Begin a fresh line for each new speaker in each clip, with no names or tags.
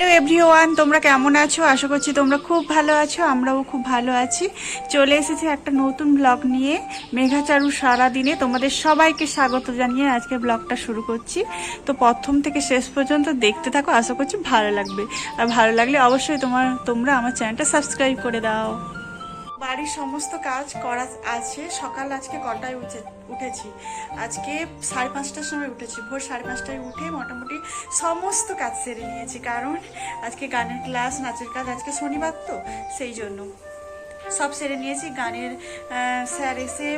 Hello everyone, তোমরা কেমন আছো? আশা করছি তোমরা খুব ভালো আছো। আমরাও খুব ভালো আছি। চলে এসেছি একটা নতুন ব্লগ নিয়ে, মেঘাচারু সারাদিনে। তোমাদের সবাইকে স্বাগত জানিয়ে আজকে ব্লগটা শুরু করছি। তো প্রথম থেকে শেষ পর্যন্ত দেখতে থাকো, আশা করছি ভালো লাগবে। আর ভালো লাগলে অবশ্যই তোমরা আমার চ্যানেলটা সাবস্ক্রাইব করে দাও। বাড়ির সমস্ত কাজ করা আছে। সকাল আজকে কটায় উঠেছি? আজকে 5:30টার সময় উঠেছি। ভোর 5:30টায় উঠে মোটামুটি সমস্ত কাজ সেরে নিয়েছি, কারণ আজকে গানের ক্লাস, নাচের কাজ, আজকে শনিবার তো সেই জন্য সব সেরে নিয়েছি। গানের স্যার এসে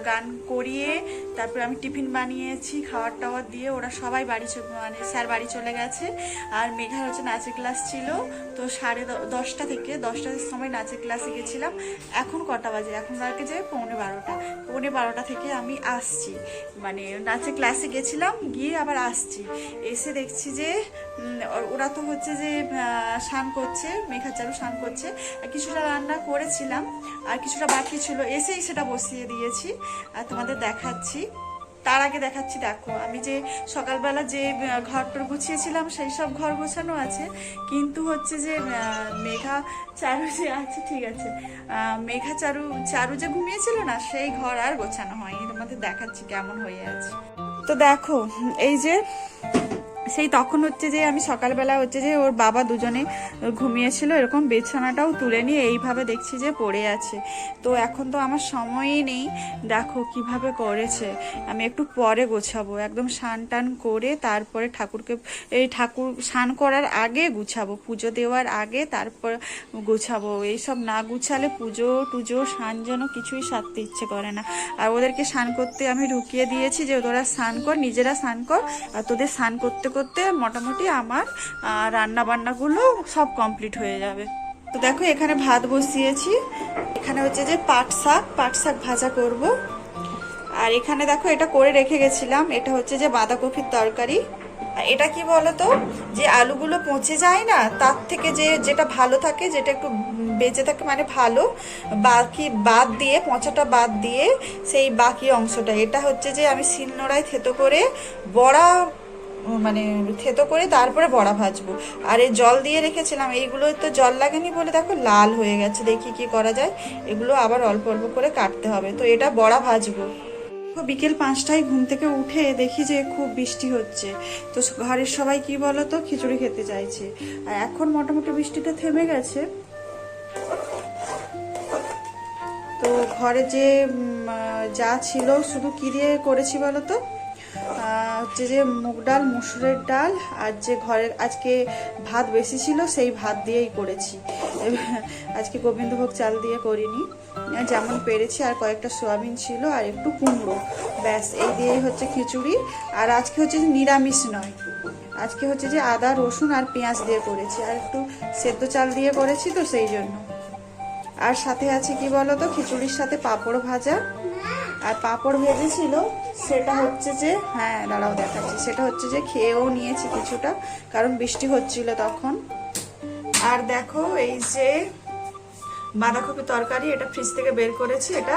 গান করিয়ে তারপরে আমি টিফিন বানিয়েছি, খাওয়ার টাওয়ার দিয়ে ওরা সবাই স্যার বাড়ি চলে গেছে। আর মেঘার হচ্ছে নাচের ক্লাস ছিল, তো 10:30 থেকে 10টার সময় নাচের ক্লাসে গেছিলাম। এখন কটা বাজে? এখন বাজে যে 11:15। 11:15 থেকে আমি আসছি, মানে নাচের ক্লাসে গেছিলাম, গিয়ে আবার আসছি। এসে দেখছি যে ওরা তো হচ্ছে যে স্নান করছে, মেঘাচারু স্নান করছে। আর কিছুটা রান্না করেছিলাম আর কিছুটা বাকি ছিল, এসেই সেটা বসিয়ে দিয়েছি আর তোমাদের দেখাচ্ছি। তার আগে দেখাচ্ছি, দেখো আমি যে সকালবেলা যে ঘরটর গুছিয়েছিলাম সেই সব ঘর গোছানো আছে, কিন্তু হচ্ছে যে মেঘাচারু যে আছে, ঠিক আছে, চারু যে ঘুমিয়েছিল না, সেই ঘর আর গোছানো হয়নি। তোমাদের দেখাচ্ছি কেমন হয়ে আছে। তো দেখো, এই যে সেই তখন হচ্ছে যে আমি সকালবেলা হচ্ছে যে ওর বাবা দুজনে ঘুমিয়েছিল, এরকম বিছানাটাও তুলে নিয়ে এইভাবে দেখছি যে পড়ে আছে। তো এখন তো আমার সময়ই নেই। দেখো কিভাবে করেছে। আমি একটু পরে গোছাবো, একদম স্নান টান করে তারপরে ঠাকুর স্নান করার আগে গুছাবো, পুজো দেওয়ার আগে তারপর গুছাবো। এইসব না গুছালে পুজো টুজো স্নান যেন কিছুই সারতে ইচ্ছে করে না। আর ওদেরকে স্নান করতে আমি ঢুকিয়ে দিয়েছি যে তোরা স্নান কর, নিজেরা স্নান কর, আর তোদের স্নান করতে করতে মোটামুটি আমার রান্না বান্নাগুলো সব কমপ্লিট হয়ে যাবে। তো দেখো এখানে ভাত বসিয়েছি, এখানে হচ্ছে যে পাট শাক ভাজা করব। আর এখানে দেখো এটা করে রেখে গেছিলাম, এটা হচ্ছে যে বাঁধাকপির তরকারি। এটা কি বলতো, যে আলুগুলো পচে যায় না, তার থেকে যেটা ভালো থাকে, যেটা একটু বেঁচে থাকে, মানে ভালো, বাকি বাদ দিয়ে, পচাটা বাদ দিয়ে সেই বাকি অংশটা, এটা হচ্ছে যে আমি শিলনোড়ায় থেতো করে বড়া, মানে থেতো করে তারপরে বড়া ভাজবো। আর এই জল দিয়ে রেখেছিলাম, এইগুলো তো জল লাগেনি বলে দেখো লাল হয়ে গেছে। দেখি কি করা যায়, এগুলো আবার অল্প অল্প করে কাটতে হবে। তো এটা বড়া ভাজবো। বিকেল 5টায় ঘুম থেকে উঠে দেখি যে খুব বৃষ্টি হচ্ছে। তো ঘরের সবাই কি বলতো, খিচুড়ি খেতে চাইছে। আর এখন মোটামুটি বৃষ্টিটা থেমে গেছে। তো ঘরে যে যা ছিল, শুধু কি দিয়ে করেছি বলতো, হচ্ছে যে মুগ ডাল, মুসুরের ডাল, আর যে ঘরের আজকে ভাত বেশি ছিল সেই ভাত দিয়েই করেছি। আজকে গোবিন্দভোগ চাল দিয়ে করিনি, যেমন পেরেছি। আর কয়েকটা সোয়াবিন ছিল আর একটু কুমড়ো, ব্যাস এই দিয়েই হচ্ছে খিচুড়ি। আর আজকে হচ্ছে যে নিরামিষ নয়, আজকে হচ্ছে যে আদা রসুন আর পেঁয়াজ দিয়ে করেছি, আর একটু সেদ্ধ চাল দিয়ে করেছি, তো সেই জন্য। আর সাথে আছে কি বলতো, খিচুড়ির সাথে পাঁপড় ভাজা। আর পাঁপড় ভেজেছিল, সেটা হচ্ছে যে, হ্যাঁ দাঁড়াও দেখাচ্ছি, সেটা হচ্ছে যে খেয়েও নিয়েছি কিছুটা, কারণ বৃষ্টি হচ্ছিল তখন। আর দেখো এই যে বাঁধাকপি তরকারি, এটা ফ্রিজ থেকে বের করেছি, এটা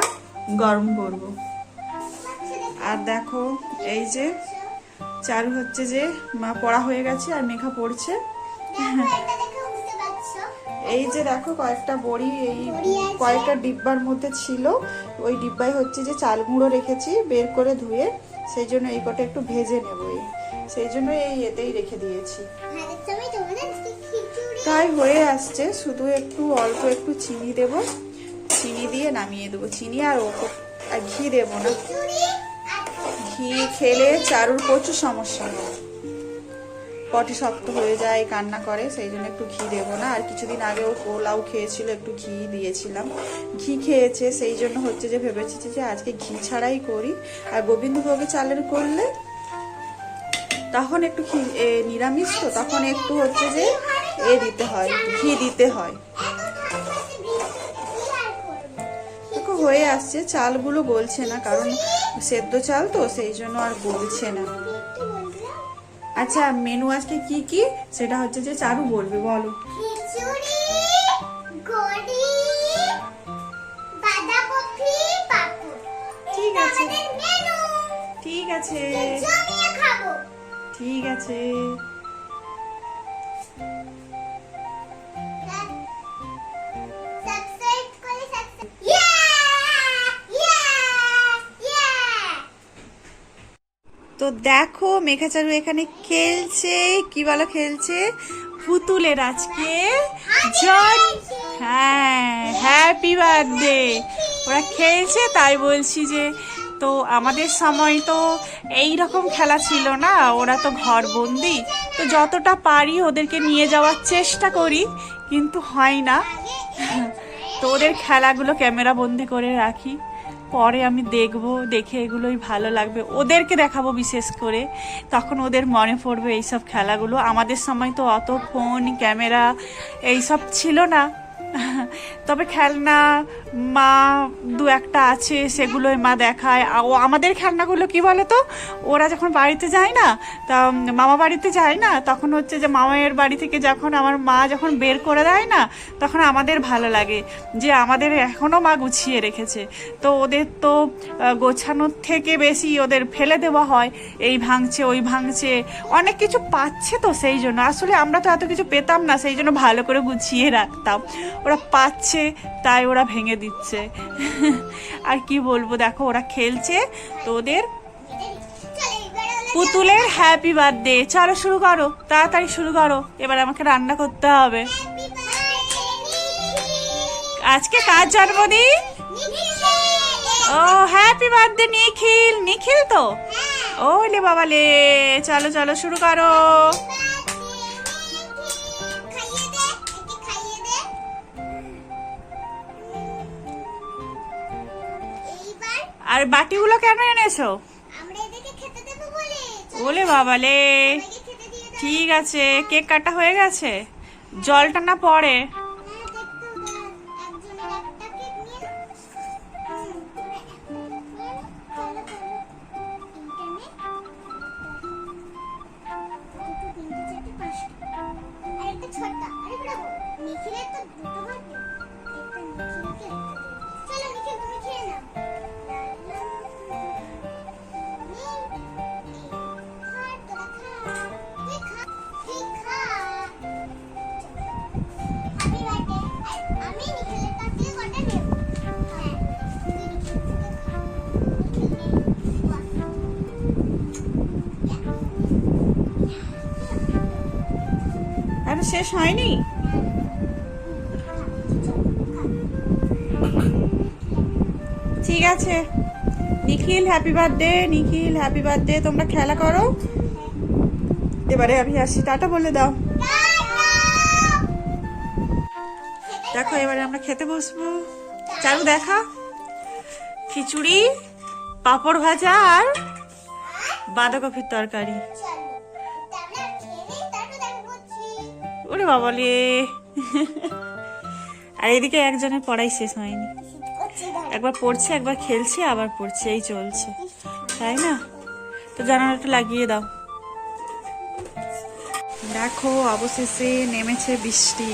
গরম করব। আর দেখো এই যে চারু হচ্ছে যে পড়া হয়ে গেছে আর মেঘা পড়ছে। এই যে দেখো কয়েকটা বড়ি, এই কয়েকটা ডিব্বার মধ্যে ছিল, ওই ডিব্বায় হচ্ছে যে চাল গুঁড়ো রেখেছি বের করে ধুয়ে, সেই জন্য এই কটা একটু ভেজে নেবো, সেই জন্য এই এতেই রেখে দিয়েছি। তাই হয়ে আসছে, শুধু একটু অল্প একটু চিনি দেব, চিনি দিয়ে নামিয়ে দেবো। চিনি আর ঘি দেবো না, ঘি খেলে চারুর প্রচুর সমস্যা হয়, পটি শক্ত হয়ে যায়, কান্না করে, সেই জন্য একটু ঘি দেবো না। আর কিছুদিন আগেও পোলাও খেয়েছিল, একটু ঘি দিয়েছিলাম, ঘি খেয়েছে, সেই জন্য হচ্ছে যে ভেবেছি যে আজকে ঘি ছাড়াই করি। আর গোবিন্দভোগে চালের করলে তখন একটু নিরামিষ, তো তখন একটু হচ্ছে যে দিতে হয়, ঘি দিতে হয়। দেখো হয়ে আসছে, চালগুলো গলছে না, কারণ সেদ্ধ চাল তো, সেই জন্য আর গলছে না। আচ্ছা মেনু আজকে কি কি সেটা হচ্ছে যে চারু বলবে, বলো।
খিচুড়ি, গড়ি, বাঁধাকপি, পাপড়।
ঠিক আছে,
মেনু
ঠিক আছে,
জমিয়ে খাবো।
ঠিক আছে। তো দেখো মেঘাচারু এখানে খেলছে, কি বলো খেলছে, পুতুলের আজকে হ্যাঁ হ্যাপি বার্থডে। ওরা খেলছে, তাই বলছি যে তো আমাদের সময় তো এই রকম খেলা ছিল না, ওরা তো ঘরবন্দি, তো যতটা পারি ওদেরকে নিয়ে যাওয়ার চেষ্টা করি, কিন্তু হয় না। তো ওদের খেলাগুলো ক্যামেরা বন্দি করে রাখি, পরে আমি দেখবো, দেখে এগুলোই ভালো লাগবে, ওদেরকে দেখাবো বিশেষ করে, তখন ওদের মনে পড়বে এইসব খেলাগুলো। আমাদের সময় তো অত ফোন ক্যামেরা এইসব ছিল না, তবে খেলনা মা দু একটা আছে, সেগুলোই মা দেখায়। ও আমাদের খেলনাগুলো কি বলো তো, ওরা যখন বাড়িতে যায় না, তা মামা বাড়িতে যায় না, তখন হচ্ছে যে মামায়ের বাড়ি থেকে যখন আমার মা যখন বের করে দেয় না, তখন আমাদের ভালো লাগে যে আমাদের এখনও মা গুছিয়ে রেখেছে। তো ওদের তো গোছানোর থেকে বেশি ওদের ফেলে দেওয়া হয়, এই ভাঙছে ওই ভাঙছে, অনেক কিছু পাচ্ছে, তো সেই জন্য আসলে আমরা তো এত কিছু পেতাম না, সেই জন্য ভালো করে গুছিয়ে রাখতাম। ওরা পাচ্ছে তাই ওরা ভেঙে দিচ্ছে। আর কি বলবো, দেখো ওরা খেলছে, তো ওদের পুতুলের হ্যাপি বার্থডে। চলো শুরু করো, তাড়াতাড়ি শুরু করো, এবার আমাকে রান্না করতে হবে। আজকে কার জন্মদিন? ও হ্যাপি বার্থডে নিখিল। নিখিল তো ওলে বাবালে, চলো চলো শুরু করো। আর বাটিগুলো কেন এনেছো? ওলে বাবালে, ঠিক আছে, কেক কাটা হয়ে গেছে, জলটা না পড়ে। শেষ হয়নি? ঠিক আছে, নিখিল হ্যাপি বার্থডে, নিখিল হ্যাপি বার্থডে। তোমরা খেলা করো, এবারে আমি আসি, টাটা বলে দাও। দেখো এবারে আমরা খেতে বসবো। চারু দেখা, খিচুড়ি, পাঁপড় ভাজা আর বাঁধাকপির তরকারি। ওরে বাবালে, আর এদিকে একজনের পড়াই শেষ হয়নি, একবার পড়ছে একবার খেলছে আবার পড়ছে, এই চলছে, তাই না? তো জানালাটা লাগিয়ে দাও। দেখো অবশেষে নেমেছে বৃষ্টি,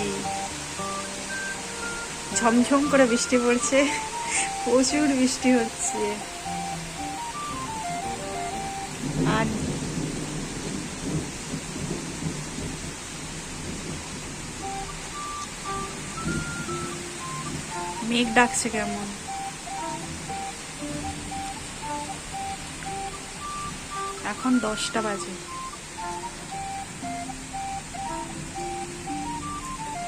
ঝমঝম করে বৃষ্টি পড়ছে, প্রচুর বৃষ্টি হচ্ছে। আর মেঘ ডাকছে কেমন। এখন 10টা বাজে।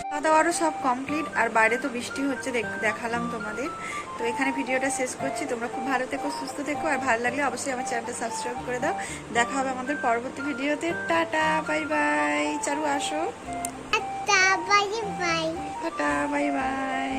খাওয়া দাওয়ারও সব কমপ্লিট, আর বাইরে তো বৃষ্টি হচ্ছে, দেখালাম তোমাদের। তো এখানে ভিডিওটা শেষ করছি। তোমরা খুব ভালো থেকো, সুস্থ থেকো, আর ভালো লাগলে অবশ্যই আমার চ্যানেলটা সাবস্ক্রাইব করে দাও। দেখা হবে আমাদের পরবর্তী ভিডিওতে। Tata bye bye. চারু আসো। Tata bye bye. Tata bye by.